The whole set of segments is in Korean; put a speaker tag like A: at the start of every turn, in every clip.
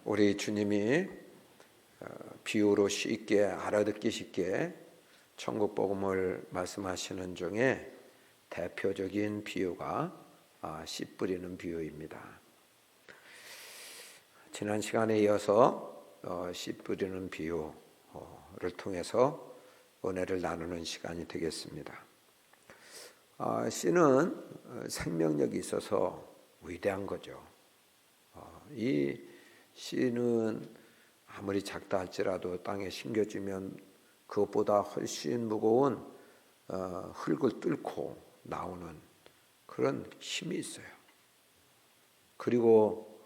A: 우리 주님이 비유로 쉽게 알아듣기 쉽게 천국 복음을 말씀하시는 중에 대표적인 비유가 씨 뿌리는 비유입니다. 지난 시간에 이어서 씨 뿌리는 비유를 통해서 은혜를 나누는 시간이 되겠습니다. 씨는 생명력이 있어서 위대한 거죠. 이 씨는 아무리 작다 할지라도 땅에 심겨지면 그것보다 훨씬 무거운 흙을 뚫고 나오는 그런 힘이 있어요. 그리고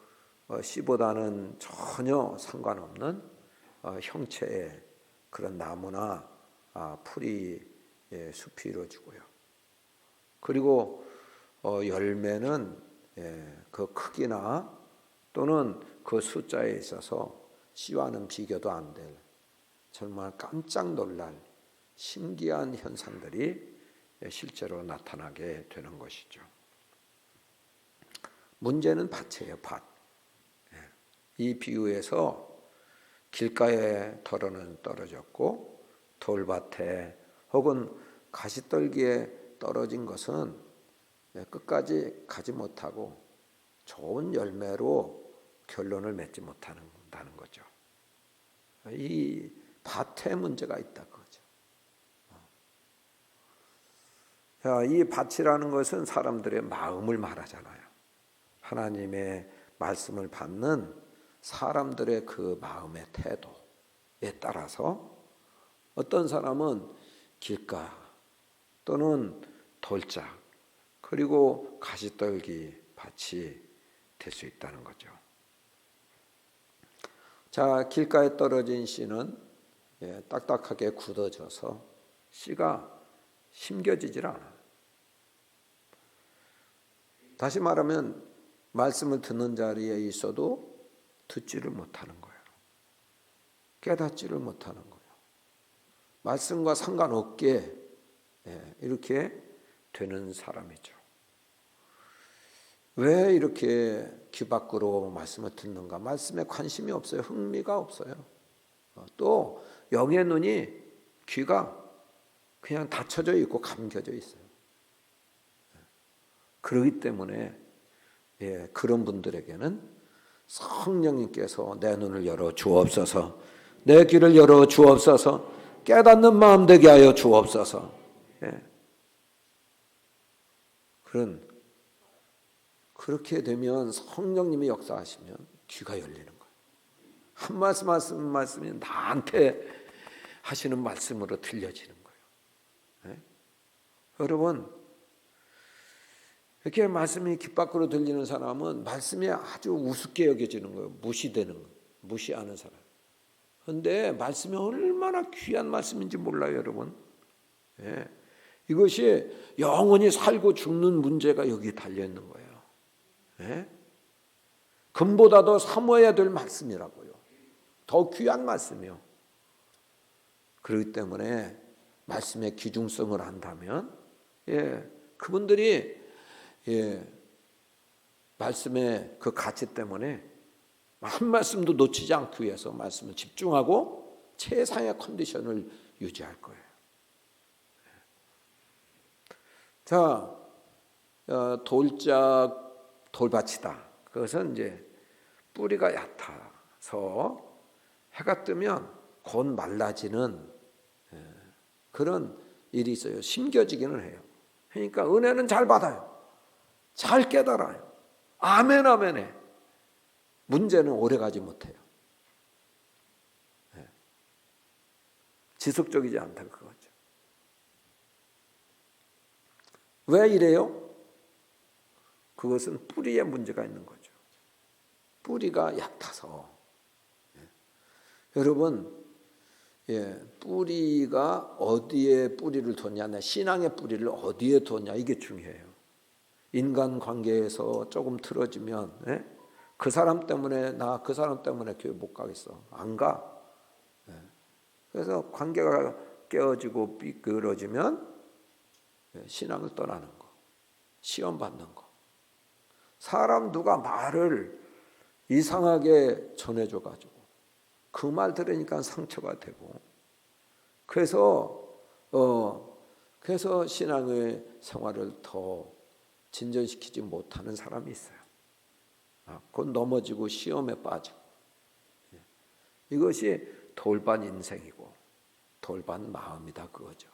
A: 씨보다는 전혀 상관없는 형체의 그런 나무나 풀이 숲이 이루어지고요. 그리고 열매는 그 크기나 또는 그 숫자에 있어서 씨와는 비교도 안 될 정말 깜짝 놀랄 신기한 현상들이 실제로 나타나게 되는 것이죠. 문제는 밭이에요, 밭. 이 비유에서 길가에 덜어는 떨어졌고 돌밭에 혹은 가시떨기에 떨어진 것은 끝까지 가지 못하고 좋은 열매로 결론을 맺지 못한다는 거죠. 이 밭에 문제가 있다 그거죠. 이 밭이라는 것은 사람들의 마음을 말하잖아요. 하나님의 말씀을 받는 사람들의 그 마음의 태도에 따라서 어떤 사람은 길가 또는 돌짝 그리고 가시떨기 밭이 될 수 있다는 거죠. 자, 길가에 떨어진 씨는 딱딱하게 굳어져서 씨가 심겨지질 않아요. 다시 말하면 말씀을 듣는 자리에 있어도 듣지를 못하는 거예요. 깨닫지를 못하는 거예요. 말씀과 상관없게 이렇게 되는 사람이죠. 왜 이렇게 귀 밖으로 말씀을 듣는가? 말씀에 관심이 없어요. 흥미가 없어요. 또 영의 눈이 귀가 그냥 닫혀져 있고 감겨져 있어요. 그렇기 때문에 그런 분들에게는 성령님께서 내 눈을 열어 주옵소서, 내 귀를 열어 주옵소서, 깨닫는 마음 되게 하여 주옵소서. 그렇게 되면 성령님이 역사하시면 귀가 열리는 거예요. 한 말씀이 나한테 하시는 말씀으로 들려지는 거예요. 여러분, 이렇게 말씀이 귀 밖으로 들리는 사람은 말씀이 아주 우습게 여겨지는 거예요. 무시되는 거예요. 무시하는 사람. 그런데 말씀이 얼마나 귀한 말씀인지 몰라요, 여러분. 이것이 영원히 살고 죽는 문제가 여기 달려있는 거예요. 금보다 더 사모해야 될 말씀이라고요. 더 귀한 말씀이요. 그렇기 때문에 말씀의 귀중성을 안다면 그분들이 말씀의 그 가치 때문에 한 말씀도 놓치지 않기 위해서 말씀을 집중하고 최상의 컨디션을 유지할 거예요. 자, 돌밭이다. 그것은 이제 뿌리가 얕아서 해가 뜨면 곧 말라지는 그런 일이 있어요. 심겨지기는 해요. 그러니까 은혜는 잘 받아요. 잘 깨달아요. 아멘 아멘에. 문제는 오래가지 못해요. 지속적이지 않다 그거죠. 왜 이래요? 그것은 뿌리에 문제가 있는 거죠. 뿌리가 얕아서. 여러분, 뿌리가 어디에 뿌리를 뒀냐, 신앙의 뿌리를 어디에 뒀냐 이게 중요해요. 인간관계에서 조금 틀어지면 그 사람 때문에 그 사람 때문에 교회 못 가겠어. 안 가. 그래서 관계가 깨어지고 삐그러지면 신앙을 떠나는 거, 시험 받는 거. 사람 누가 말을 이상하게 전해줘가지고 그 말 들으니까 상처가 되고 그래서 신앙의 생활을 더 진전시키지 못하는 사람이 있어요. 곧 넘어지고 시험에 빠지고 이것이 돌반 인생이고 돌반 마음이다 그거죠.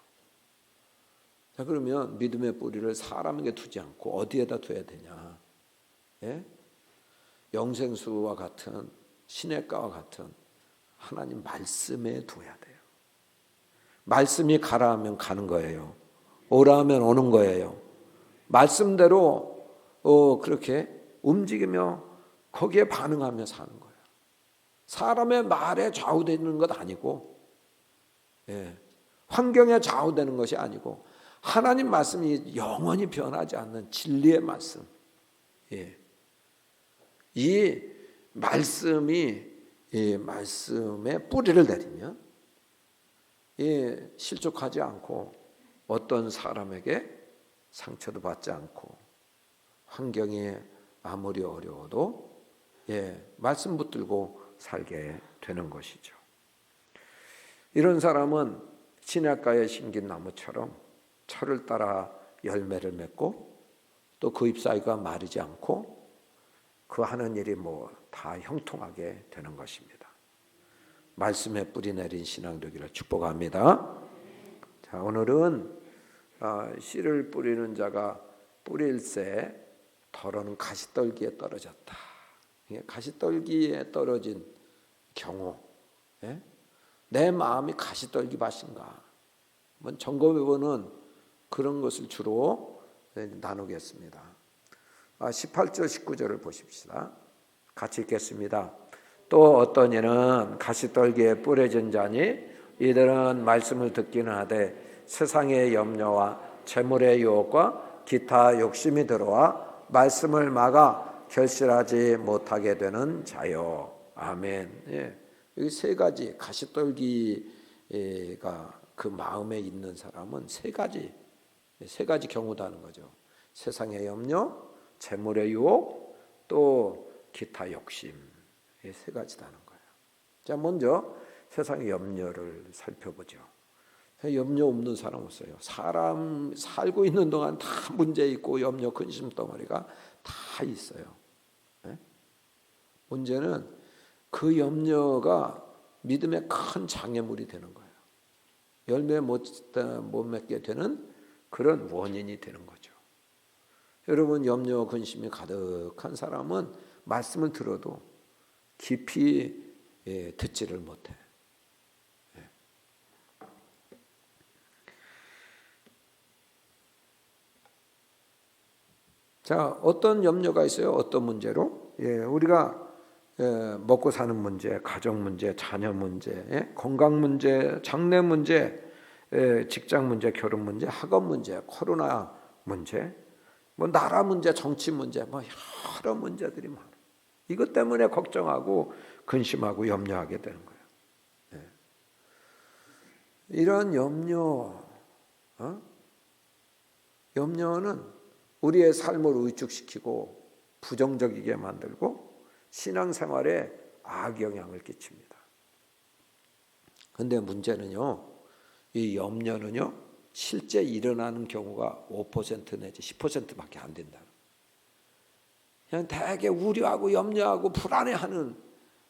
A: 자, 그러면 믿음의 뿌리를 사람에게 두지 않고 어디에다 둬야 되냐? 예? 영생수와 같은 시냇가와 같은 하나님 말씀에 둬야 돼요. 말씀이 가라 하면 가는 거예요. 오라 하면 오는 거예요. 말씀대로 그렇게 움직이며 거기에 반응하며 사는 거예요. 사람의 말에 좌우되는 것 아니고 환경에 좌우되는 것이 아니고 하나님 말씀이 영원히 변하지 않는 진리의 말씀. 이 말씀이 이 말씀에 뿌리를 내리면 실족하지 않고 어떤 사람에게 상처도 받지 않고 환경이 아무리 어려워도 말씀 붙들고 살게 되는 것이죠. 이런 사람은 시냇가에 심긴 나무처럼 철을 따라 열매를 맺고 또 그 잎사귀가 마르지 않고 그 하는 일이 다 형통하게 되는 것입니다. 말씀에 뿌리 내린 신앙 되기를 축복합니다. 자, 오늘은 씨를 뿌리는 자가 뿌릴새 덜어는 가시떨기에 떨어졌다. 가시떨기에 떨어진 경우, 내 마음이 가시떨기 밭인가? 점검해보는 그런 것을 주로 나누겠습니다. 18절 19절을 보십시다. 같이 읽겠습니다. 또 어떤 이는 가시떨기에 뿌려진 자니 이들은 말씀을 듣기는 하되 세상의 염려와 재물의 유혹과 기타 욕심이 들어와 말씀을 막아 결실하지 못하게 되는 자요. 아멘. 여기 세 가지 가시떨기가 그 마음에 있는 사람은 세 가지 경우다는 거죠. 세상의 염려, 재물의 유혹, 또 기타 욕심. 세 가지다는 거예요. 자, 먼저 세상의 염려를 살펴보죠. 염려 없는 사람 없어요. 사람 살고 있는 동안 다 문제 있고 염려, 근심 덩어리가 다 있어요. 문제는 그 염려가 믿음의 큰 장애물이 되는 거예요. 열매 못 맺게 되는 그런 원인이 되는 거죠. 여러분, 염려, 근심이 가득한 사람은 말씀을 들어도 깊이 듣지를 못해. 자, 어떤 염려가 있어요? 어떤 문제로? 우리가 먹고 사는 문제, 가정 문제, 자녀 문제, 건강 문제, 장래 문제, 직장 문제, 결혼 문제, 학업 문제, 코로나 문제, 나라 문제, 정치 문제, 여러 문제들이 많아. 이것 때문에 걱정하고 근심하고 염려하게 되는 거예요. 이런 염려는 우리의 삶을 위축시키고 부정적이게 만들고 신앙생활에 악영향을 끼칩니다. 그런데 문제는요, 이 염려는요, 실제 일어나는 경우가 5% 내지 10%밖에 안 된다. 그냥 되게 우려하고 염려하고 불안해하는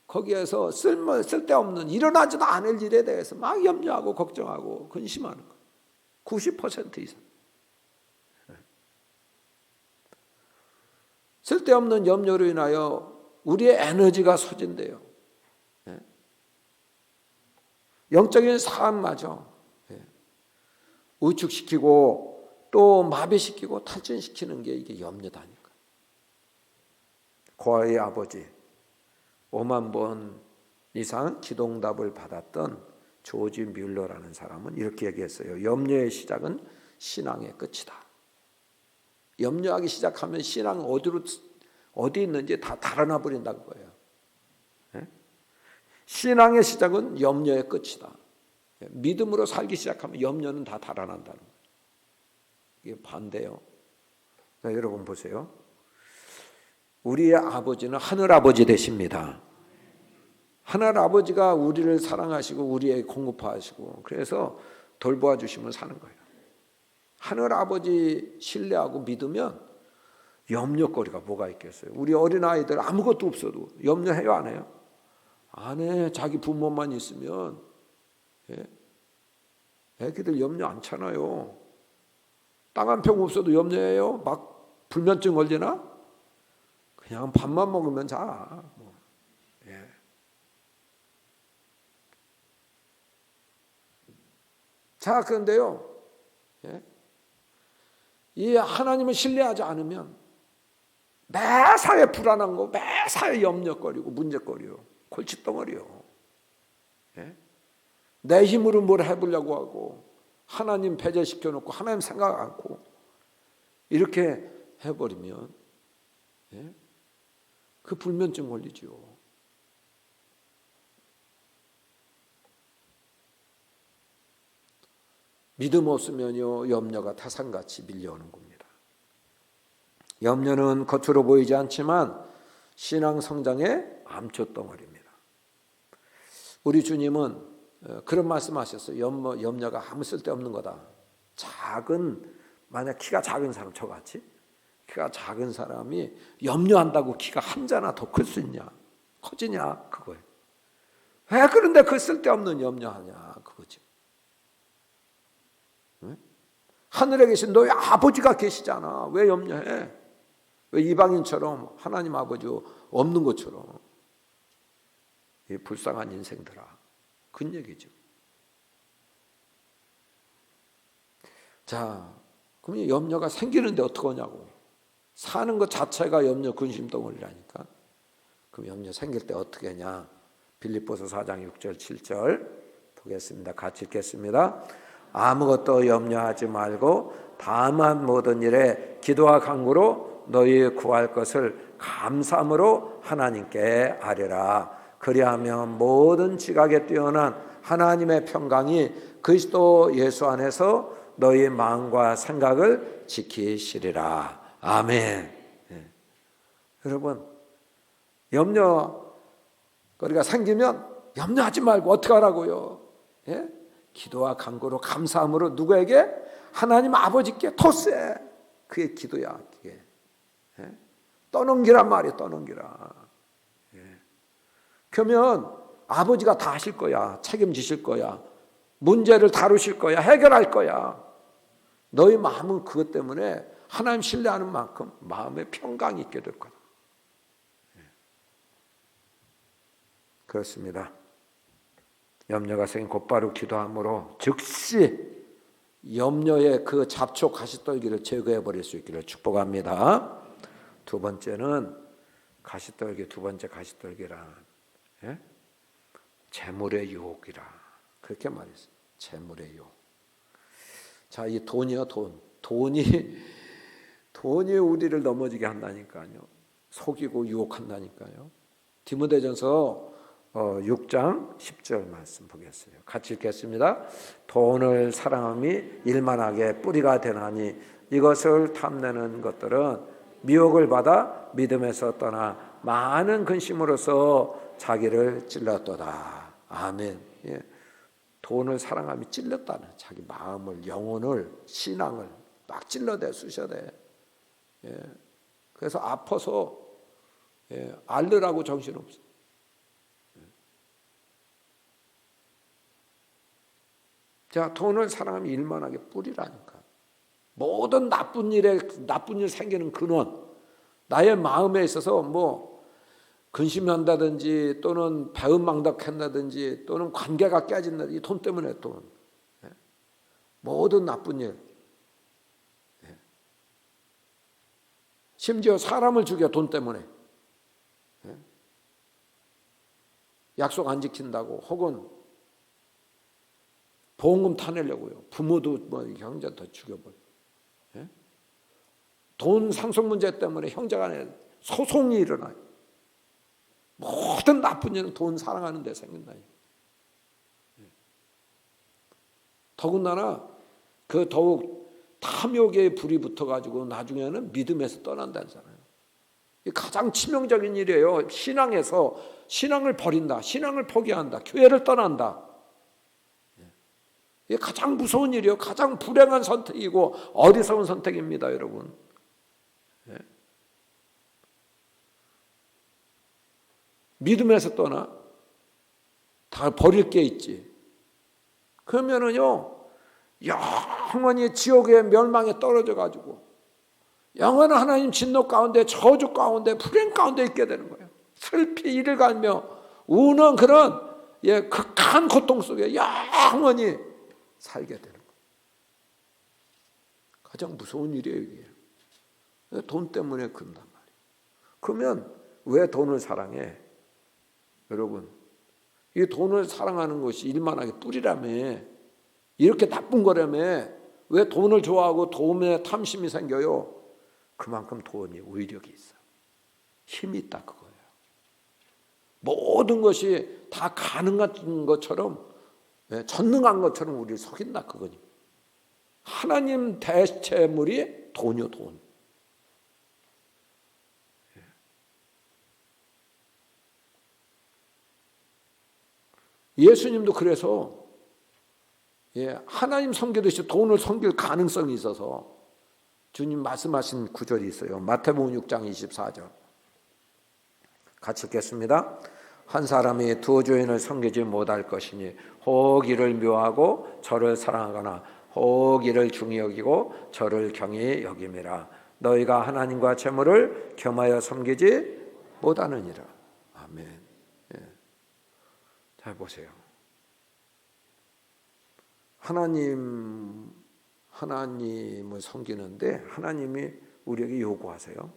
A: 거기에서 쓸데없는 일어나지도 않을 일에 대해서 막 염려하고 걱정하고 근심하는 거. 90% 이상. 쓸데없는 염려로 인하여 우리의 에너지가 소진돼요. 영적인 삶마저 우축시키고 또 마비시키고 탈진시키는 게 이게 염려다니까. 고아의 아버지 5만 번 이상 기도응답을 받았던 조지 뮬러라는 사람은 이렇게 얘기했어요. 염려의 시작은 신앙의 끝이다. 염려하기 시작하면 신앙 어디 있는지 다 달아나 버린다는 거예요. 신앙의 시작은 염려의 끝이다. 믿음으로 살기 시작하면 염려는 다 달아난다는 거예요. 이게 반대요. 자, 여러분 보세요. 우리의 아버지는 하늘 아버지 되십니다. 하늘 아버지가 우리를 사랑하시고 우리에게 공급하시고 그래서 돌보아 주시면 사는 거예요. 하늘 아버지 신뢰하고 믿으면 염려거리가 뭐가 있겠어요? 우리 어린아이들 아무것도 없어도 염려해요, 안 해요? 안 해. 자기 부모만 있으면. 예? 애기들 염려 않잖아요. 땅 한 평 없어도 염려해요? 막 불면증 걸리나? 그냥 밥만 먹으면 자. 뭐. 예. 자, 그런데요. 예? 이 하나님을 신뢰하지 않으면 매사에 불안한 거, 매사에 염려거리고 문제거리요. 골칫덩어리요. 예? 내 힘으로 뭘 해보려고 하고 하나님 배제시켜놓고 하나님 생각 않고 이렇게 해버리면 예? 그 불면증 걸리죠. 믿음 없으면요 염려가 타산같이 밀려오는 겁니다. 염려는 겉으로 보이지 않지만 신앙 성장의 암초덩어리입니다. 우리 주님은 그런 말씀하셨어요. 염려가 아무 쓸데없는 거다. 만약 키가 작은 사람, 저같이 키가 작은 사람이 염려한다고 키가 한 자나 더 클 수 있냐? 커지냐? 그거예요. 왜 그런데 그 쓸데없는 염려하냐? 그거지. 응? 하늘에 계신 너희 아버지가 계시잖아. 왜 염려해? 왜 이방인처럼 하나님 아버지 없는 것처럼 이 불쌍한 인생들아. 그 얘기죠. 자, 그러면 염려가 생기는데 어떡하냐고. 사는 것 자체가 염려 근심 덩어리라니까. 그럼 염려 생길 때 어떻게 하냐. 빌립보서 4장 6절 7절 보겠습니다. 같이 읽겠습니다. 아무것도 염려하지 말고 다만 모든 일에 기도와 간구로 너희 구할 것을 감사함으로 하나님께 아뢰라. 그리하면 모든 지각에 뛰어난 하나님의 평강이 그리스도 예수 안에서 너희 마음과 생각을 지키시리라. 아멘. 예. 여러분 염려거리가 생기면 염려하지 말고 어떻게 하라고요? 예? 기도와 간구로 감사함으로 누구에게? 하나님 아버지께 토스해. 그게 기도야. 그게. 예? 떠넘기란 말이에요. 떠넘기라. 그러면 아버지가 다 하실 거야. 책임지실 거야. 문제를 다루실 거야. 해결할 거야. 너희 마음은 그것 때문에 하나님 신뢰하는 만큼 마음에 평강이 있게 될 거다. 그렇습니다. 염려가 생긴 곧바로 기도함으로 즉시 염려의 그 잡초 가시떨기를 제거해 버릴 수 있기를 축복합니다. 두 번째는 가시떨기, 두 번째 가시떨기란 예? 재물의 유혹이라 그렇게 말했어요. 재물의 유혹. 자, 이 돈이요, 돈이 우리를 넘어지게 한다니까요. 속이고 유혹한다니까요. 디모데전서 6장 10절 말씀 보겠어요. 같이 읽겠습니다. 돈을 사랑함이 일만하게 뿌리가 되나니 이것을 탐내는 것들은 미혹을 받아 믿음에서 떠나 많은 근심으로서 자기를 찔렀도다. 아멘. 예. 돈을 사랑함이 찔렸다는 자기 마음을, 영혼을, 신앙을 막 찔러대 쑤셔대. 예. 그래서 아파서 앓으라고 정신없어. 자, 돈을 사랑하면 일만하게 뿌리라니까. 모든 나쁜 일 생기는 근원, 나의 마음에 있어서 뭐 근심한다든지 또는 배은망덕한다든지 또는 관계가 깨진다든지 돈 때문에 돈. 모든 나쁜 일. 심지어 사람을 죽여 돈 때문에. 약속 안 지킨다고 혹은 보험금 타내려고요. 부모도 뭐 형제 더 죽여버려. 돈 상속 문제 때문에 형제 간에 소송이 일어나요. 모든 나쁜 일은 돈 사랑하는 데 생긴다요. 더군다나 그 더욱 탐욕의 불이 붙어가지고 나중에는 믿음에서 떠난다잖아요. 가장 치명적인 일이에요. 신앙에서 신앙을 버린다, 신앙을 포기한다, 교회를 떠난다. 이게 가장 무서운 일이에요. 가장 불행한 선택이고 어리석은 선택입니다, 여러분. 믿음에서 떠나? 다 버릴 게 있지. 그러면은요, 영원히 지옥의 멸망에 떨어져 가지고 영원한 하나님 진노 가운데, 저주 가운데, 불행 가운데 있게 되는 거예요. 슬피 이를 갈며 우는 그런 극한 고통 속에 영원히 살게 되는 거예요. 가장 무서운 일이에요, 이게. 돈 때문에 그런단 말이에요. 그러면 왜 돈을 사랑해? 여러분, 이 돈을 사랑하는 것이 일만하게 뿔이라며, 이렇게 나쁜 거라며. 왜 돈을 좋아하고 돈에 탐심이 생겨요? 그만큼 돈이 위력이 있어, 힘이 있다, 그거예요. 모든 것이 다 가능한 것처럼, 전능한 것처럼 우리를 속인다, 그거니. 하나님 대체물이 돈이요, 돈. 예수님도 그래서 하나님 섬기듯이 돈을 섬길 가능성이 있어서 주님 말씀하신 구절이 있어요. 마태복음 6장 24절 같이 읽겠습니다. 한 사람이 두 주인을 섬기지 못할 것이니 혹 이를 묘하고 저를 사랑하거나 혹 이를 중히 여기고 저를 경히 여김이라. 너희가 하나님과 재물을 겸하여 섬기지 못하느니라. 아멘. 잘 보세요. 하나님을 섬기는데 하나님이 우리에게 요구하세요.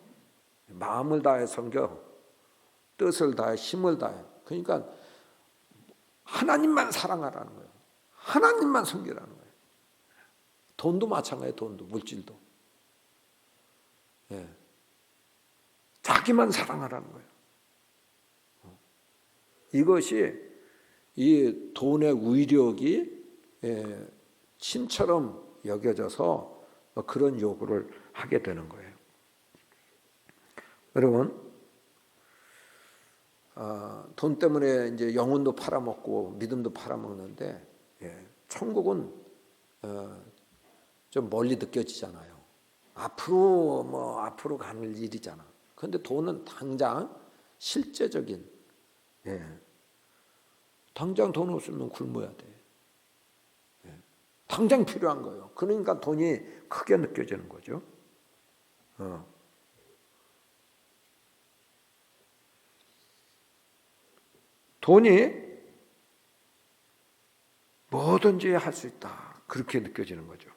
A: 마음을 다해 섬겨, 뜻을 다해, 힘을 다해. 그러니까 하나님만 사랑하라는 거예요. 하나님만 섬기라는 거예요. 돈도 마찬가지예요. 돈도, 물질도. 자기만 사랑하라는 거예요. 이것이 이 돈의 위력이 신처럼 여겨져서 그런 요구를 하게 되는 거예요. 여러분, 돈 때문에 이제 영혼도 팔아먹고 믿음도 팔아먹는데, 천국은 좀 멀리 느껴지잖아요. 앞으로 가는 일이잖아. 그런데 돈은 당장 실제적인, 당장 돈 없으면 굶어야 돼. 당장 필요한 거예요. 그러니까 돈이 크게 느껴지는 거죠. 돈이 뭐든지 할 수 있다, 그렇게 느껴지는 거죠.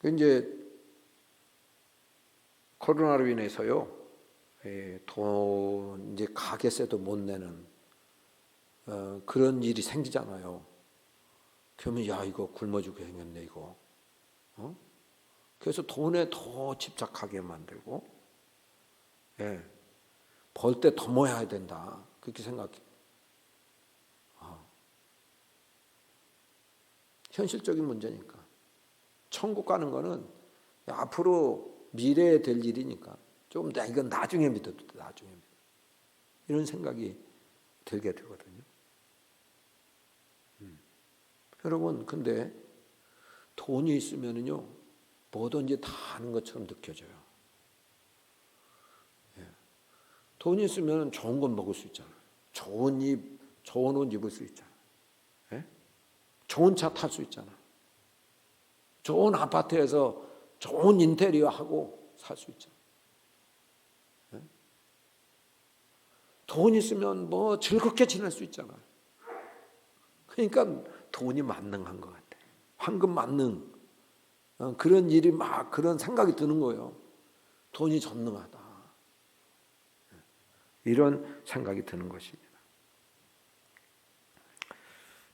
A: 이제 코로나로 인해서요, 돈 이제 가게세도 못 내는 그런 일이 생기잖아요. 그러면 이거 굶어 죽게 생겼네 이거. 그래서 돈에 더 집착하게 만들고, 벌 때 더 모아야 된다, 그렇게 생각해. 현실적인 문제니까. 천국 가는 거는 앞으로 미래에 될 일이니까 좀 이건 나중에 믿어도 돼, 나중에 믿어. 이런 생각이 들게 되거든요. 여러분, 근데 돈이 있으면은요, 뭐든지 다 하는 것처럼 느껴져요. 돈이 있으면 좋은 건 먹을 수 있잖아요. 좋은 옷 입을 수 있잖아요. 좋은 차 탈 수 있잖아요. 좋은 아파트에서 좋은 인테리어 하고 살 수 있죠. 돈 있으면 즐겁게 지낼 수 있잖아요. 그러니까 돈이 만능한 것 같아. 황금 만능. 그런 일이 그런 생각이 드는 거예요. 돈이 전능하다, 이런 생각이 드는 것입니다.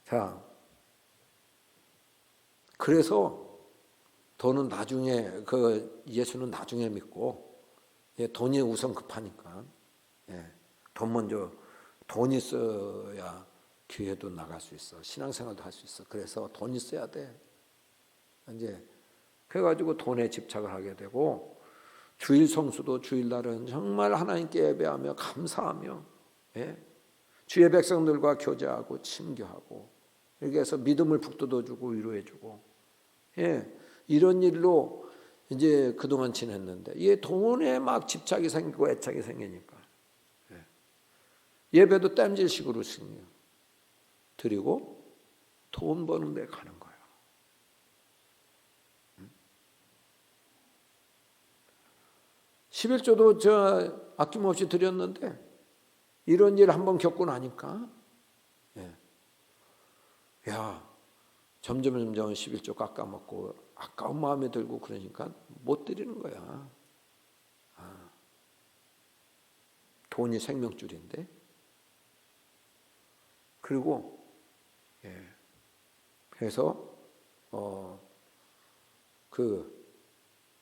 A: 자, 그래서 돈은 나중에 예수는 나중에 믿고 돈이 우선 급하니까 돈 먼저 돈 있어야 교회도 나갈 수 있어. 신앙생활도 할 수 있어. 그래서 돈 있어야 돼. 이제 그래가지고 돈에 집착을 하게 되고 주일 성수도 주일날은 정말 하나님께 예배하며 감사하며 주의 백성들과 교제하고 친교하고 이렇게 해서 믿음을 북돋워주고 위로해주고 이런 일로 이제 그동안 지냈는데 이 돈에 막 집착이 생기고 애착이 생기니까 예배도 땜질식으로 드리고 돈 버는 데 가는 거예요. 십일조도 저 아낌없이 드렸는데 이런 일 한번 겪고 나니까 점점 11조 깎아먹고 아까운 마음이 들고 그러니까 못 드리는 거야. 돈이 생명줄인데. 그리고 그래서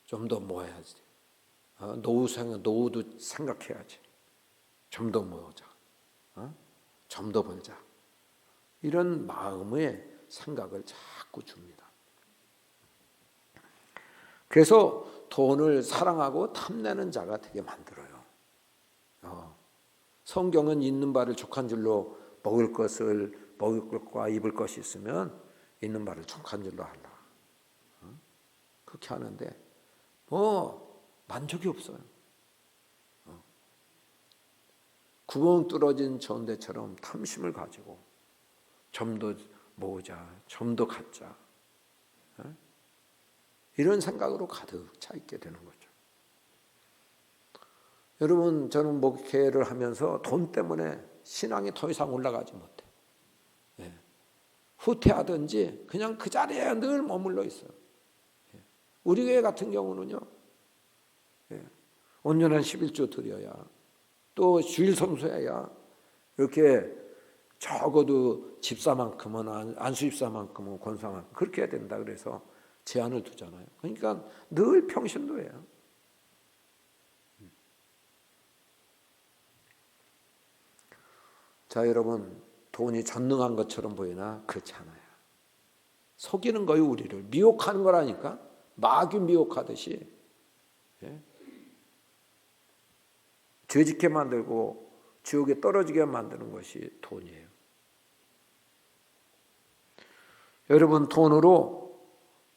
A: 좀 더 모아야지. 노후도 생각해야지. 좀 더 모으자. 좀 더 벌자. 이런 마음의 생각을 자꾸 줍니다. 그래서 돈을 사랑하고 탐내는 자가 되게 만들어요. 성경은 있는 바를 족한 줄로 먹을 것과 입을 것이 있으면 있는 바를 족한 줄로 하라. 그렇게 하는데 만족이 없어요. 구멍 뚫어진 전대처럼 탐심을 가지고 좀 더 모으자, 좀 더 갖자. 이런 생각으로 가득 차 있게 되는 거죠. 여러분, 저는 목회를 하면서 돈 때문에 신앙이 더 이상 올라가지 못해. 후퇴하든지 그냥 그 자리에 늘 머물러 있어요. 우리 교회 같은 경우는요, 온전한 11조 드려야 또 주일 성수해야 이렇게 적어도 집사만큼은 안수집사만큼은 권사만큼 그렇게 해야 된다 그래서 제한을 두잖아요. 그러니까 늘 평신도예요. 자, 여러분, 돈이 전능한 것처럼 보이나 그렇지 않아요. 속이는 거예요. 우리를 미혹하는 거라니까. 마귀 미혹하듯이 죄짓게 만들고 지옥에 떨어지게 만드는 것이 돈이에요. 여러분, 돈으로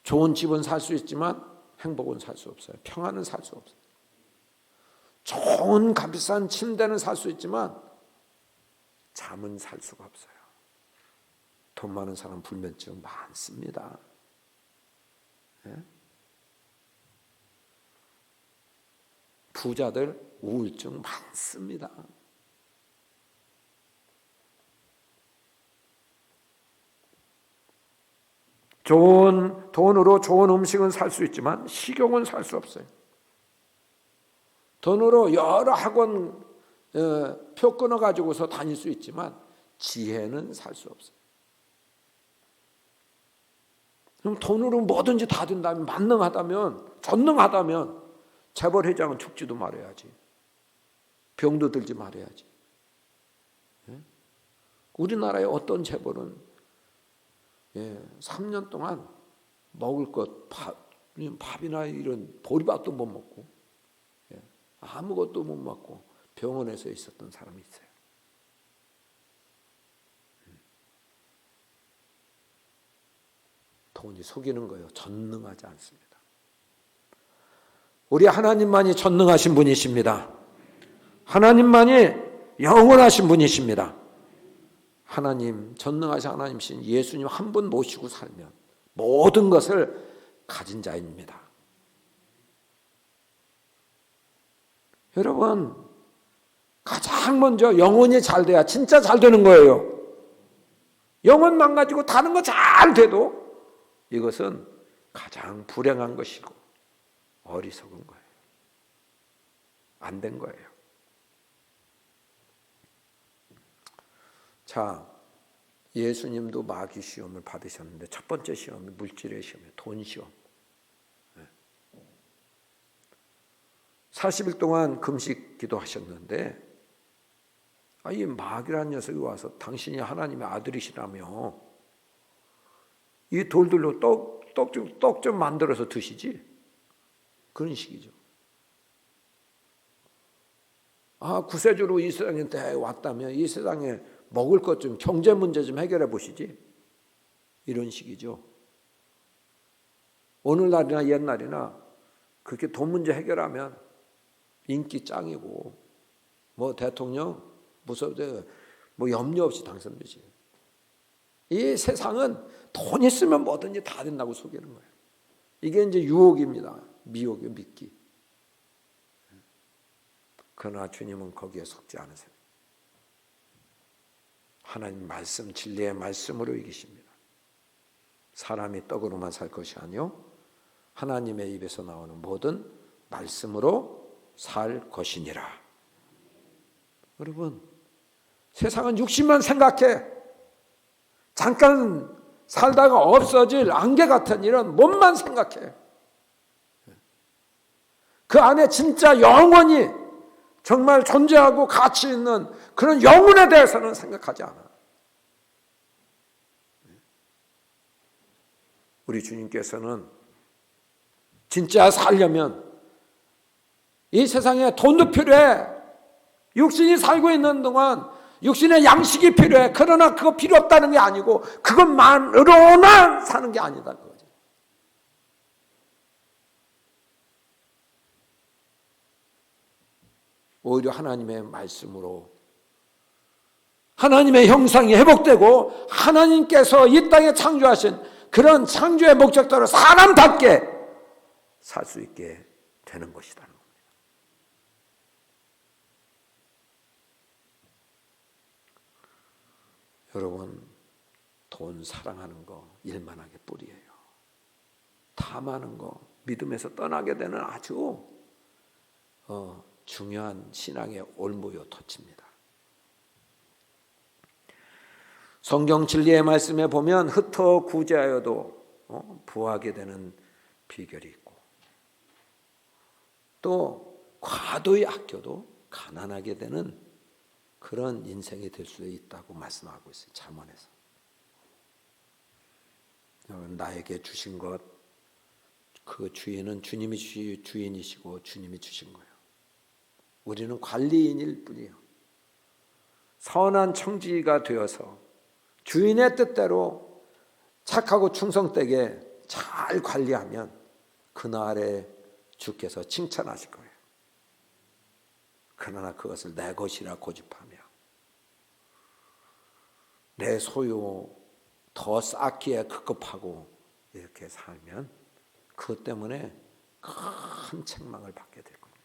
A: 좋은 집은 살 수 있지만 행복은 살 수 없어요. 평안은 살 수 없어요. 좋은 값비싼 침대는 살 수 있지만 잠은 살 수가 없어요. 돈 많은 사람 불면증 많습니다. 부자들 우울증 많습니다. 좋은 돈으로 좋은 음식은 살 수 있지만 식욕은 살 수 없어요. 돈으로 여러 학원 표 끊어가지고서 다닐 수 있지만 지혜는 살 수 없어요. 그럼 돈으로 뭐든지 다 된다면, 만능하다면, 전능하다면 재벌회장은 죽지도 말아야지. 병도 들지 말아야지. 우리나라의 어떤 재벌은 3년 동안 먹을 것, 밥이나 이런 보리밥도 못 먹고 아무것도 못 먹고 병원에서 있었던 사람이 있어요. 돈이 속이는 거예요. 전능하지 않습니다. 우리 하나님만이 전능하신 분이십니다. 하나님만이 영원하신 분이십니다. 하나님, 전능하신 하나님이신 예수님 한 분 모시고 살면 모든 것을 가진 자입니다. 여러분, 가장 먼저 영혼이 잘 돼야 진짜 잘 되는 거예요. 영혼만 가지고 다른 거 잘 돼도 이것은 가장 불행한 것이고 어리석은 거예요. 안 된 거예요. 자, 예수님도 마귀 시험을 받으셨는데 첫 번째 시험이 물질의 시험이에요. 돈 시험. 40일 동안 금식 기도하셨는데 이 마귀라는 녀석이 와서 당신이 하나님의 아들이시라며 이 돌들로 떡 좀 만들어서 드시지, 그런 식이죠. 구세주로 이 세상에 왔다면 이 세상에 먹을 것 좀, 경제 문제 좀 해결해 보시지, 이런 식이죠. 오늘날이나 옛날이나 그렇게 돈 문제 해결하면 인기 짱이고 뭐 대통령 무서워도 뭐 염려 없이 당선되지. 이 세상은 돈 있으면 뭐든지 다 된다고 속이는 거예요. 이게 이제 유혹입니다. 미혹이, 미끼. 그러나 주님은 거기에 속지 않으세요. 하나님 말씀, 진리의 말씀으로 이기십니다. 사람이 떡으로만 살 것이 아니요 하나님의 입에서 나오는 모든 말씀으로 살 것이니라. 여러분, 세상은 육신만 생각해. 잠깐 살다가 없어질 안개 같은 이런 몸만 생각해. 그 안에 진짜 영원히 정말 존재하고 가치 있는 그런 영혼에 대해서는 생각하지 않아. 우리 주님께서는 진짜 살려면 이 세상에 돈도 필요해. 육신이 살고 있는 동안 육신의 양식이 필요해. 그러나 그거 필요 없다는 게 아니고 그것만으로만 사는 게 아니다, 그거지. 오히려 하나님의 말씀으로 하나님의 형상이 회복되고 하나님께서 이 땅에 창조하신 그런 창조의 목적대로 사람답게 살 수 있게 되는 것이다. 여러분, 돈 사랑하는 거 일만하게 뿌리예요. 탐하는 거 믿음에서 떠나게 되는 아주 중요한 신앙의 올무요 토치입니다. 성경 진리의 말씀에 보면 흩어 구제하여도 부하게 되는 비결이 있고, 또 과도히 아껴도 가난하게 되는 그런 인생이 될 수 있다고 말씀하고 있어요. 잠언에서. 나에게 주신 것, 그 주인은 주님이 주인이시고 주님이 주신 거예요. 우리는 관리인일 뿐이에요. 선한 청지가 되어서 주인의 뜻대로 착하고 충성되게 잘 관리하면 그날에 주께서 칭찬하실 거예요. 그러나 그것을 내 것이라 고집하며 내 소유 더 쌓기에 급급하고 이렇게 살면 그것 때문에 큰 책망을 받게 될 겁니다.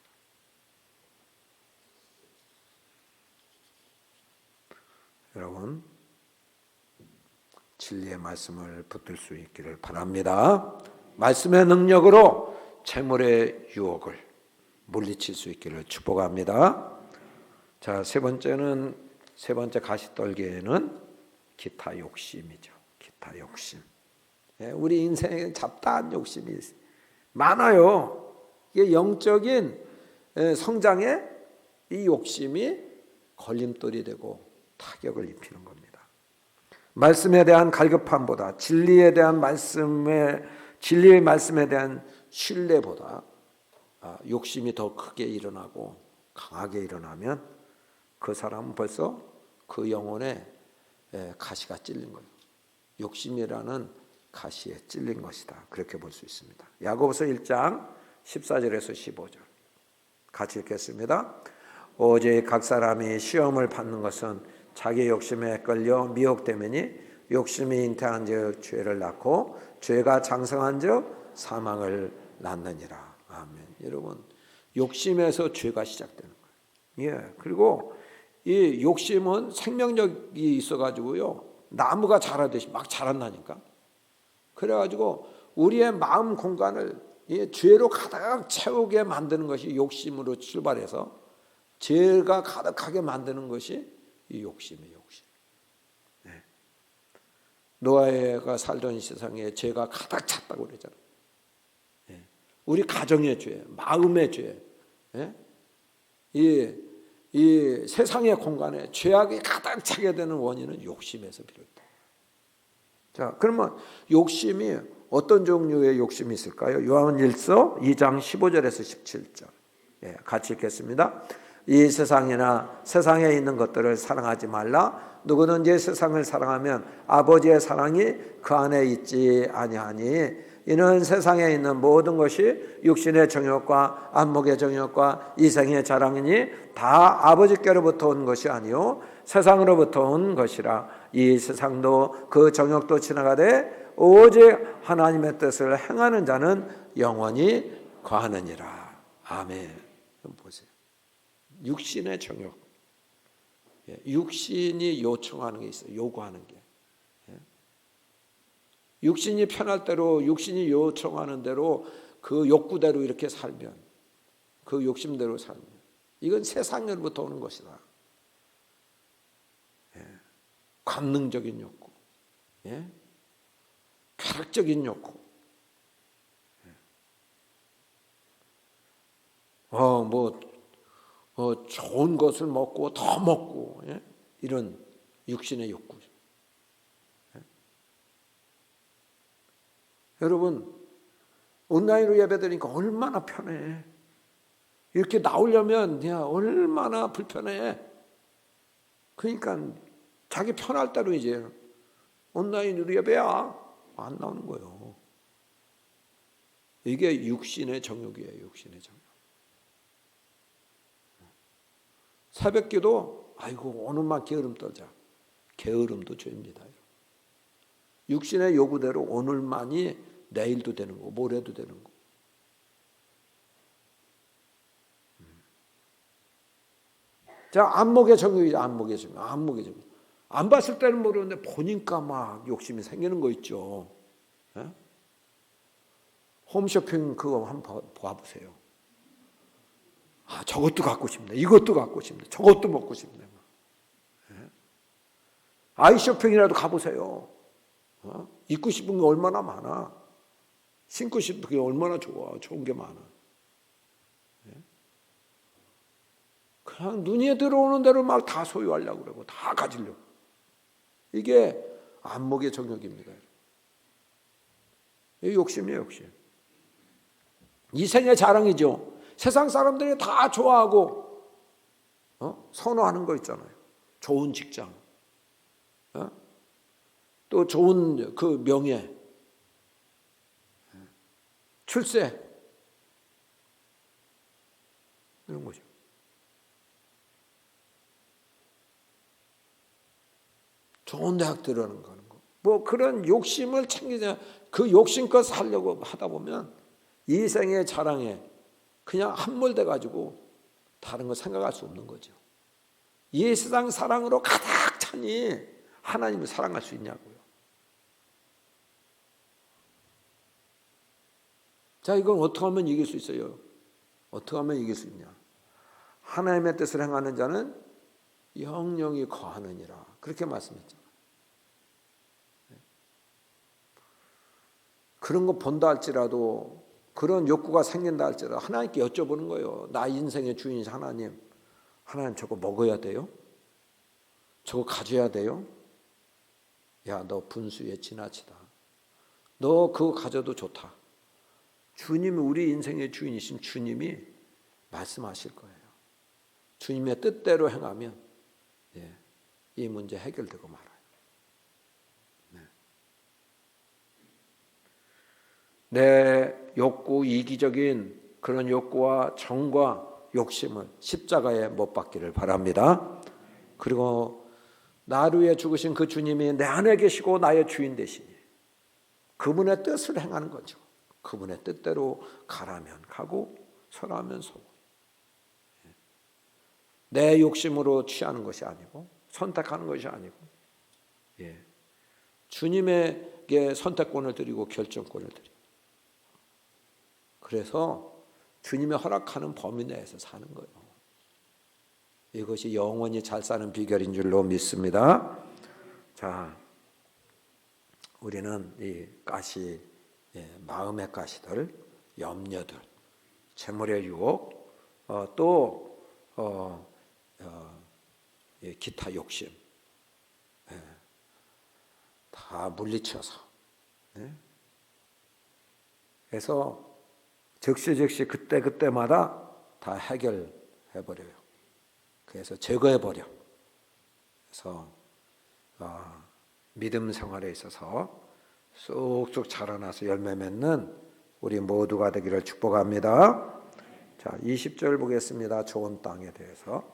A: 여러분, 진리의 말씀을 붙들 수 있기를 바랍니다. 말씀의 능력으로 재물의 유혹을 물리칠 수 있기를 축복합니다. 자, 세 번째 가시떨기에는 기타 욕심이죠. 기타 욕심. 우리 인생에 잡다한 욕심이 많아요. 이게 영적인 성장에 이 욕심이 걸림돌이 되고 타격을 입히는 겁니다. 말씀에 대한 갈급함보다 진리의 말씀에 대한 신뢰보다 욕심이 더 크게 일어나고 강하게 일어나면 그 사람은 벌써 그 영혼에 가시가 찔린 거예요. 욕심이라는 가시에 찔린 것이다. 그렇게 볼 수 있습니다. 야고보서 1장 14절에서 15절 같이 읽겠습니다. 오직 각 사람이 시험을 받는 것은 자기 욕심에 끌려 미혹되매니 욕심이 잉태한즉 죄를 낳고 죄가 장성한즉 사망을 낳느니라. 아멘. 여러분, 욕심에서 죄가 시작되는 거예요. 그리고 이 욕심은 생명력이 있어가지고요, 나무가 자라듯이 막 자란다니까. 그래가지고 우리의 마음 공간을 죄로 가득 채우게 만드는 것이 욕심으로 출발해서 죄가 가득하게 만드는 것이 이 욕심이에요. 욕심. 노아가 살던 세상에 죄가 가득 찼다고 그러잖아요. 우리 가정의 죄, 마음의 죄, 예? 이 세상의 공간에 죄악이 가득 차게 되는 원인은 욕심에서 비롯돼. 자, 그러면 욕심이 어떤 종류의 욕심이 있을까요? 요한일서 2장 15절에서 17절. 예, 같이 읽겠습니다. 이 세상이나 세상에 있는 것들을 사랑하지 말라. 누구든지 세상을 사랑하면 아버지의 사랑이 그 안에 있지 아니하니 이는 세상에 있는 모든 것이 육신의 정욕과 안목의 정욕과 이생의 자랑이니 다 아버지께로부터 온 것이 아니요 세상으로부터 온 것이라. 이 세상도 그 정욕도 지나가되 오직 하나님의 뜻을 행하는 자는 영원히 거하느니라. 아멘. 보세요. 육신의 정욕, 육신이 요청하는 게 있어요. 요구하는 게. 육신이 편할 대로, 육신이 요청하는 대로 그 욕구대로 이렇게 살면, 그 욕심대로 살면 이건 세상으로부터 오는 것이다. 관능적인 욕구, 쾌락적인 욕구, 좋은 것을 먹고 더 먹고, 이런 육신의 욕구. 여러분, 온라인으로 예배드리니까 얼마나 편해. 이렇게 나오려면 얼마나 불편해. 그러니까 자기 편할 대로 이제 온라인으로 예배야 안 나오는 거예요. 이게 육신의 정욕이에요. 육신의 정욕. 새벽기도 아이고 오늘만 게으름 떨자. 게으름도 죄입니다. 육신의 요구대로 오늘만이 내일도 되는 거, 모레도 되는 거. 자, 안목의 정욕이죠. 안목의 정욕. 안목의 정욕. 안 봤을 때는 모르는데 보니까 막 욕심이 생기는 거 있죠. 홈쇼핑 그거 한번 봐보세요. 아, 저것도 갖고 싶네. 이것도 갖고 싶네. 저것도 먹고 싶네. 아이쇼핑이라도 가보세요. 입고 싶은 게 얼마나 많아. 신고 싶은 게 얼마나 좋아. 좋은 게 많아. 그냥 눈에 들어오는 대로 막 다 소유하려고 그러고 다 가지려고. 이게 안목의 정욕입니다. 이 욕심이에요, 욕심. 이생의 자랑이죠. 세상 사람들이 다 좋아하고 선호하는 거 있잖아요. 좋은 직장, 또 좋은 그 명예, 출세, 이런 거죠. 좋은 대학 들어가는 거. 뭐 그런 욕심을 챙기자. 그 욕심껏 살려고 하다 보면 이 생의 자랑에 그냥 함몰돼 가지고 다른 거 생각할 수 없는 거죠. 이 세상 사랑으로 가득 차니 하나님을 사랑할 수 있냐고요. 자, 이건 어떻게 하면 이길 수 있어요? 어떻게 하면 이길 수 있냐? 하나님의 뜻을 행하는 자는 영영이 거하느니라. 그렇게 말씀했잖아요. 그런 거 본다 할지라도, 그런 욕구가 생긴다 할지라도 하나님께 여쭤보는 거예요. 나 인생의 주인이신 하나님, 하나님 저거 먹어야 돼요? 저거 가져야 돼요? 야, 너 분수에 지나치다. 너 그거 가져도 좋다. 주님이, 우리 인생의 주인이신 주님이 말씀하실 거예요. 주님의 뜻대로 행하면 이 문제 해결되고 말아요. 내 욕구, 이기적인 그런 욕구와 정과 욕심을 십자가에 못 박기를 바랍니다. 그리고 나를 위해 죽으신 그 주님이 내 안에 계시고 나의 주인 되시니 그분의 뜻을 행하는 거죠. 그분의 뜻대로 가라면 가고 서라면 서고. 내 욕심으로 취하는 것이 아니고 선택하는 것이 아니고 주님에게 선택권을 드리고 결정권을 드리고, 그래서 주님의 허락하는 범위 내에서 사는 거예요. 이것이 영원히 잘 사는 비결인 줄로 믿습니다. 자, 우리는 이 가시, 마음의 가시들, 염려들, 재물의 유혹, 또 기타 욕심 다 물리쳐서 그래서 즉시 그때마다 다 해결해버려요. 그래서 제거해버려. 그래서 믿음 생활에 있어서 쑥쑥 자라나서 열매 맺는 우리 모두가 되기를 축복합니다. 자, 20절 보겠습니다. 좋은 땅에 대해서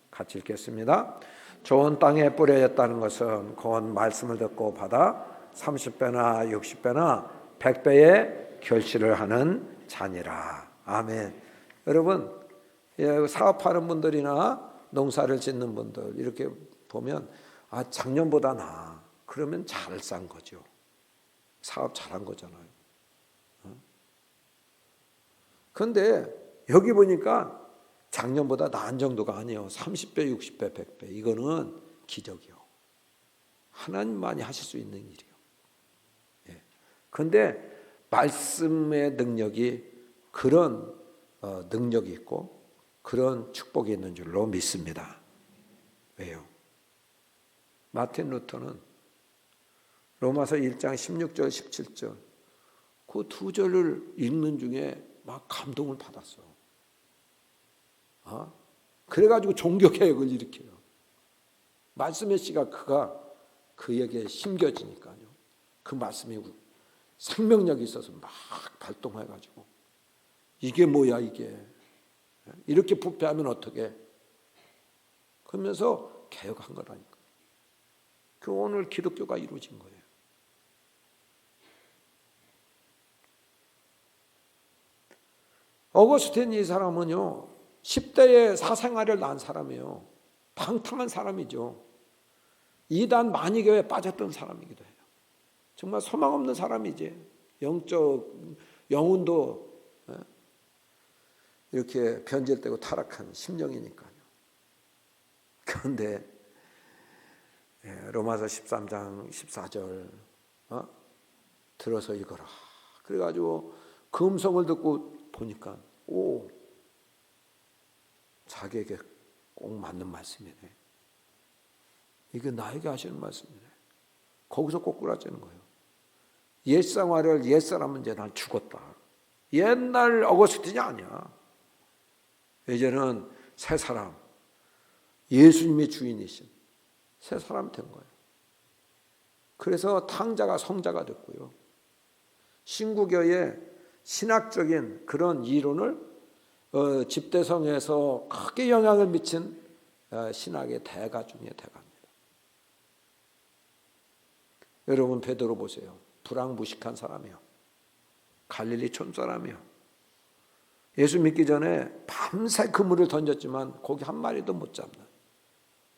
A: 같이 읽겠습니다. 좋은 땅에 뿌려졌다는 것은 곧 말씀을 듣고 받아 30배나 60배나 100배의 결실을 하는 자니라. 아멘. 여러분, 사업하는 분들이나 농사를 짓는 분들 이렇게 보면 작년보다 나아. 그러면 잘 산 거죠. 사업 잘한 거잖아요. 그런데 여기 보니까 작년보다 나은 정도가 아니에요. 30배, 60배, 100배. 이거는 기적이요. 하나님만이 하실 수 있는 일이요. 그런데 말씀의 능력이 그런 능력이 있고 그런 축복이 있는 줄로 믿습니다. 왜요? 마틴 루터는 로마서 1장 16절 17절 그 두 절을 읽는 중에 막 감동을 받았어. 그래가지고 종교개혁을 일으켜요. 말씀의 씨가 그에게 심겨지니까요. 그 말씀이 생명력이 있어서 막 발동해가지고 이게 뭐야 이게. 이렇게 부패하면 어떡해. 그러면서 개혁한 거라니까. 그 오늘 기독교가 이루어진 거예요. 어거스틴 이 사람은요 10대에 사생활을 낳은 사람이에요. 방탕한 사람이죠. 이단 만이교에 빠졌던 사람이기도 해요. 정말 소망 없는 사람이지. 영적 영혼도 이렇게 변질되고 타락한 심령이니까요. 그런데 로마서 13장 14절 들어서 읽어라. 그래가지고 그 음성을 듣고 보니까 자기에게 꼭 맞는 말씀이네. 이게 나에게 하시는 말씀이네. 거기서 꼬꾸라지는 거예요. 옛생활을 옛사람은 이제 난 죽었다. 옛날 어거스틴이 아니야. 이제는 새 사람, 예수님이 주인이신 새 사람 된 거예요. 그래서 탕자가 성자가 됐고요. 신구교의 신학적인 그런 이론을 집대성에서 크게 영향을 미친 신학의 대가 중에 대가입니다. 여러분 베드로 보세요. 불황무식한 사람이요. 갈릴리 촌사람이요. 예수 믿기 전에 밤새 그물을 던졌지만 고기 한 마리도 못 잡는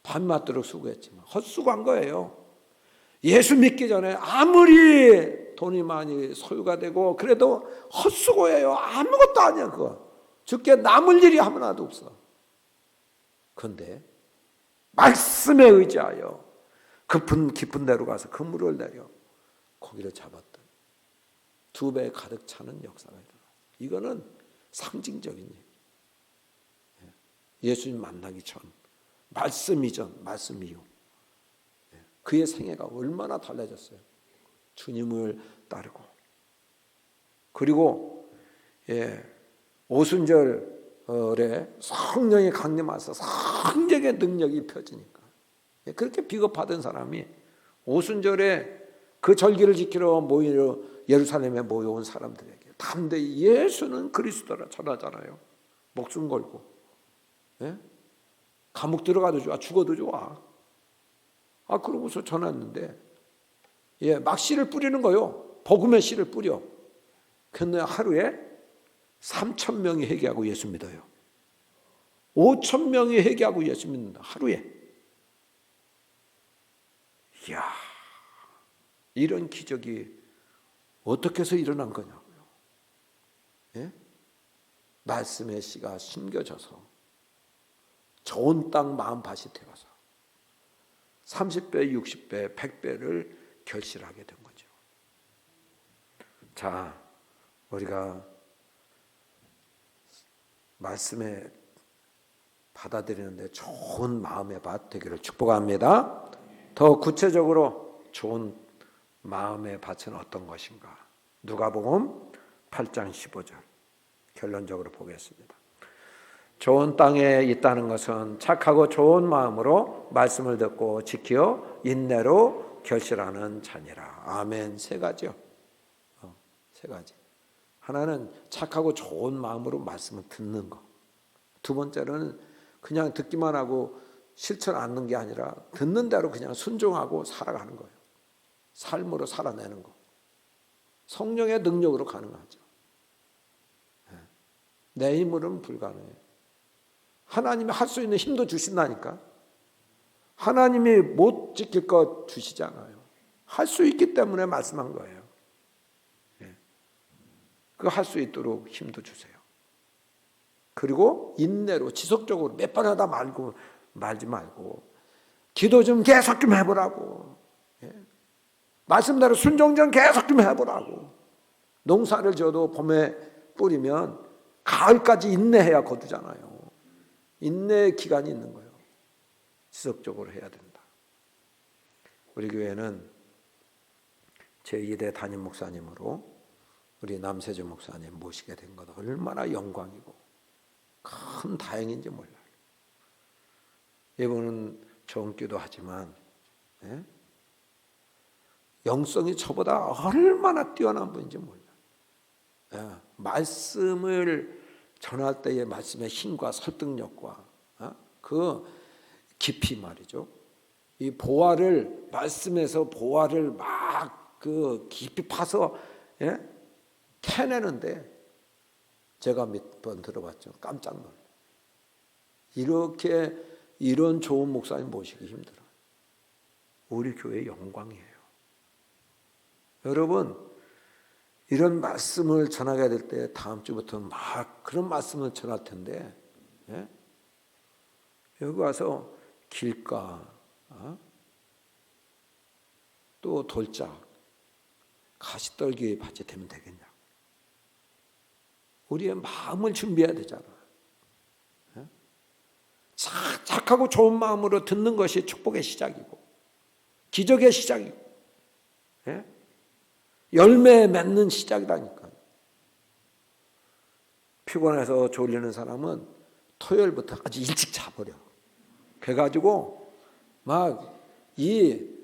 A: 밤맞도록 수고했지만 헛수고한 거예요. 예수 믿기 전에 아무리 돈이 많이 소유가 되고 그래도 헛수고예요. 아무것도 아니야 그거. 죽게 남을 일이 하나도 없어. 그런데 말씀에 의지하여 깊은 데로 가서 그물을 내려 고기를 잡았던 2배 가득 차는 역사가 일어나. 이거는 상징적인 일. 예수님 만나기 전, 말씀 이전, 말씀 이후 그의 생애가 얼마나 달라졌어요. 주님을 따르고. 그리고 오순절에 성령이 강림하셔서 성령의 능력이 펴지니까 그렇게 비겁하던 사람이 오순절에 그 절기를 지키러 예루살렘에 모여온 사람들에게 담대히 예수는 그리스도라 전하잖아요. 목숨 걸고. 감옥 들어가도 좋아, 죽어도 좋아. 그러고서 전했는데 막 씨를 뿌리는 거요. 복음의 씨를 뿌려. 근데 하루에 3,000명이 회개하고 예수 믿어요. 5,000명이 회개하고 예수 믿는다. 하루에. 이야, 이런 기적이 어떻게 해서 일어난 거냐고요. 말씀의 씨가 심겨져서 좋은 땅 마음밭이 되어서 30배, 60배, 100배를 결실하게 된 거죠. 자, 우리가 말씀에 받아들이는데 좋은 마음의 밭 되기를 축복합니다. 더 구체적으로 좋은 마음의 밭은 어떤 것인가? 누가복음 8장 15절 결론적으로 보겠습니다. 좋은 땅에 있다는 것은 착하고 좋은 마음으로 말씀을 듣고 지켜 인내로 결실하는 자니라. 아멘. 세 가지요. 세 가지. 하나는 착하고 좋은 마음으로 말씀을 듣는 거. 두 번째로는 그냥 듣기만 하고 실천 않는 게 아니라 듣는 대로 그냥 순종하고 살아가는 거예요. 삶으로 살아내는 거. 성령의 능력으로 가능하죠. 내 힘으로는 불가능해요. 하나님이 할 수 있는 힘도 주신다니까. 하나님이 못 지킬 것 주시잖아요. 할 수 있기 때문에 말씀한 거예요. 그거 할 수 있도록 힘도 주세요. 그리고 인내로 지속적으로 몇 번 하다 말지 말고 기도 좀 계속 좀 해보라고. 말씀대로 순종 좀 계속 좀 해보라고. 농사를 지어도 봄에 뿌리면 가을까지 인내해야 거두잖아요. 인내의 기간이 있는 거예요. 지속적으로 해야 된다. 우리 교회는 제2대 담임 목사님으로 우리 남세주 목사님 모시게 된 것 얼마나 영광이고 큰 다행인지 몰라요. 이분은 정기도 하지만 영성이 저보다 얼마나 뛰어난 분인지 몰라요. 말씀을 전할 때의 말씀의 힘과 설득력과 그 깊이 말이죠. 이 보화를 말씀에서 보화를 막 그 깊이 파서 캐내는데 제가 몇 번 들어봤죠. 깜짝 놀라요. 이런 좋은 목사님 모시기 힘들어요. 우리 교회의 영광이에요. 여러분 이런 말씀을 전하게 될 때 다음 주부터는 막 그런 말씀을 전할 텐데 여기 와서 길가 또 돌짝 가시떨기 밭이 되면 되겠냐. 우리의 마음을 준비해야 되잖아. 착하고 좋은 마음으로 듣는 것이 축복의 시작이고 기적의 시작이고 열매 맺는 시작이라니까요. 피곤해서 졸리는 사람은 토요일부터 아주 일찍 자버려. 그래가지고 막 이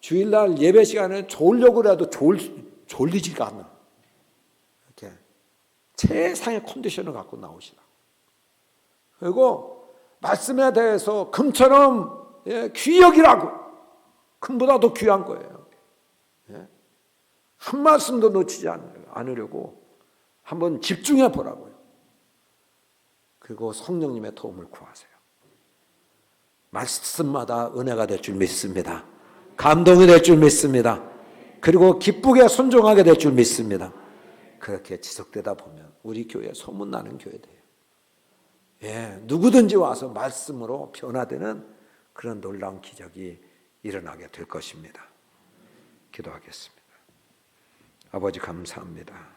A: 주일날 예배 시간에 졸려고라도 졸리지가 않아. 이렇게 최상의 컨디션을 갖고 나오시라. 그리고 말씀에 대해서 금처럼 귀히 여기라고. 금보다 더 귀한 거예요. 한 말씀도 놓치지 않으려고 한번 집중해 보라고요. 그리고 성령님의 도움을 구하세요. 말씀마다 은혜가 될 줄 믿습니다. 감동이 될 줄 믿습니다. 그리고 기쁘게 순종하게 될 줄 믿습니다. 그렇게 지속되다 보면 우리 교회 소문나는 교회 돼요. 누구든지 와서 말씀으로 변화되는 그런 놀라운 기적이 일어나게 될 것입니다. 기도하겠습니다. 아버지 감사합니다.